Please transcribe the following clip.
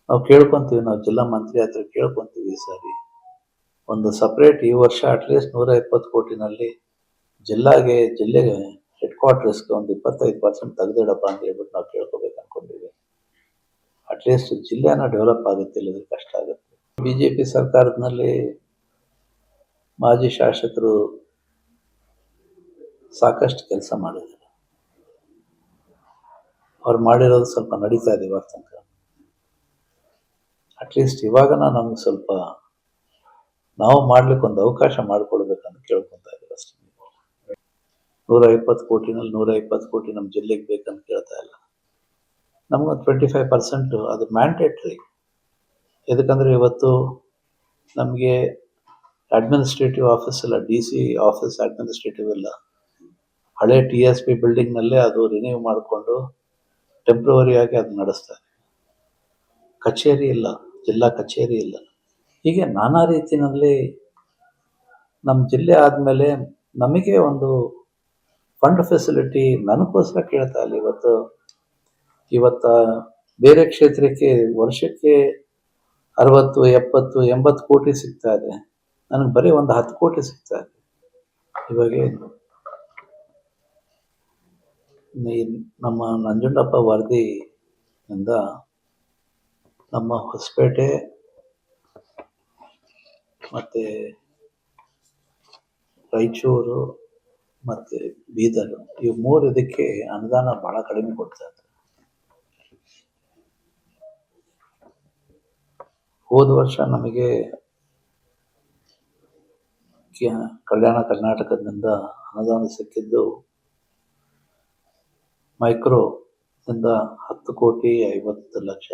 ನಾವು ಕೇಳ್ಕೊಂತೀವಿ, ನಾವು ಜಿಲ್ಲಾ ಮಂತ್ರಿ ಹತ್ರ ಕೇಳ್ಕೊಂತೀವಿ ಈ ಸಾರಿ ಒಂದು ಸಪ್ರೇಟ್ ಈ ವರ್ಷ ಅಟ್ಲೀಸ್ಟ್ 120 ಕೋಟಿನಲ್ಲಿ ಜಿಲ್ಲೆಗೆ ಹೆಡ್ ಕ್ವಾರ್ಟರ್ಸ್ಗೆ ಒಂದು 25% ತೆಗೆದಿಡಪ್ಪ ಅಂತ ಹೇಳ್ಬಿಟ್ಟು ನಾವು ಕೇಳ್ಕೋಬೇಕು ಅನ್ಕೊಂಡಿದ್ದೀವಿ. ಅಟ್ಲೀಸ್ಟ್ ಜಿಲ್ಲೆನ ಡೆವಲಪ್ ಆಗುತ್ತೆ, ಇಲ್ಲದ್ರೆ ಕಷ್ಟ ಆಗುತ್ತೆ. ಬಿಜೆಪಿ ಸರ್ಕಾರದಲ್ಲಿ ಮಾಜಿ ಶಾಸಕರು ಸಾಕಷ್ಟು ಕೆಲಸ ಮಾಡಿದ್ದಾರೆ. ಅವ್ರು ಮಾಡಿರೋದು ಸ್ವಲ್ಪ ನಡೀತಾ ಇದೆ ಇವಾಗ ತನಕ. ಅಟ್ಲೀಸ್ಟ್ ಇವಾಗನ ನಮ್ಗೆ ಸ್ವಲ್ಪ ನಾವು ಮಾಡ್ಲಿಕ್ಕೆ ಒಂದು ಅವಕಾಶ ಮಾಡಿಕೊಡ್ಬೇಕಂತ ಕೇಳ್ಕೊತಾ ಇದ್ದೀವಿ ಅಷ್ಟೇ. 120 ಕೋಟಿನಲ್ಲಿ 120 ಕೋಟಿ ನಮ್ಮ ಜಿಲ್ಲೆಗೆ ಬೇಕಂತ ಕೇಳ್ತಾ ಇಲ್ಲ. ನಮ್ಗೊಂದು 25% ಅದು ಮ್ಯಾಂಡೇಟ್ರಿ. ಎದಕ್ಕಂದ್ರೆ ಇವತ್ತು ನಮಗೆ ಅಡ್ಮಿನಿಸ್ಟ್ರೇಟಿವ್ ಆಫೀಸ್ ಇಲ್ಲ, DC ಆಫೀಸ್ ಅಡ್ಮಿನಿಸ್ಟ್ರೇಟಿವ್ ಇಲ್ಲ. ಹಳೆ TSP ಬಿಲ್ಡಿಂಗ್ನಲ್ಲೇ ಅದು ರಿನ್ಯೂ ಮಾಡಿಕೊಂಡು ಟೆಂಪ್ರವರಿ ಆಗಿ ಅದು ನಡೆಸ್ತಾರೆ. ಕಚೇರಿ ಇಲ್ಲ, ಜಿಲ್ಲಾ ಕಚೇರಿ ಇಲ್ಲ. ಹೀಗೆ ನಾನಾ ರೀತಿಯಲ್ಲಿ ನಮ್ಮ ಜಿಲ್ಲೆ ಆದಮೇಲೆ ನಮಗೆ ಒಂದು ಫಂಡ್ ಫೆಸಿಲಿಟಿ ನನಗೋಸ್ಕರ ಕೇಳ್ತಾ ಇಲ್ಲ. ಇವತ್ತ ಬೇರೆ ಕ್ಷೇತ್ರಕ್ಕೆ ವರ್ಷಕ್ಕೆ 60, 70, 80 ಕೋಟಿ ಸಿಗ್ತಾ ಇದೆ. ನನಗೆ ಬರೀ ಒಂದು 10 ಕೋಟಿ ಸಿಗ್ತಾ ಇದೆ. ಇವಾಗ ನಮ್ಮ ನಂಜುಂಡಪ್ಪ ವರದಿಯಿಂದ ನಮ್ಮ ಹೊಸಪೇಟೆ ಮತ್ತು ರಾಯಚೂರು ಮತ್ತು ಬೀದರ್ ಇವು 3 ಇದಕ್ಕೆ ಅನುದಾನ ಭಾಳ ಕಡಿಮೆ ಕೊಡ್ತಾ ಇದ್ದಾರೆ. ಹೋದ ವರ್ಷ ನಮಗೆ ಕಲ್ಯಾಣ ಕರ್ನಾಟಕದಿಂದ ಅನುದಾನ ಸಿಕ್ಕಿದ್ದು ಮೈಕ್ರೋದಿಂದ 10 ಕೋಟಿ 50 ಲಕ್ಷ.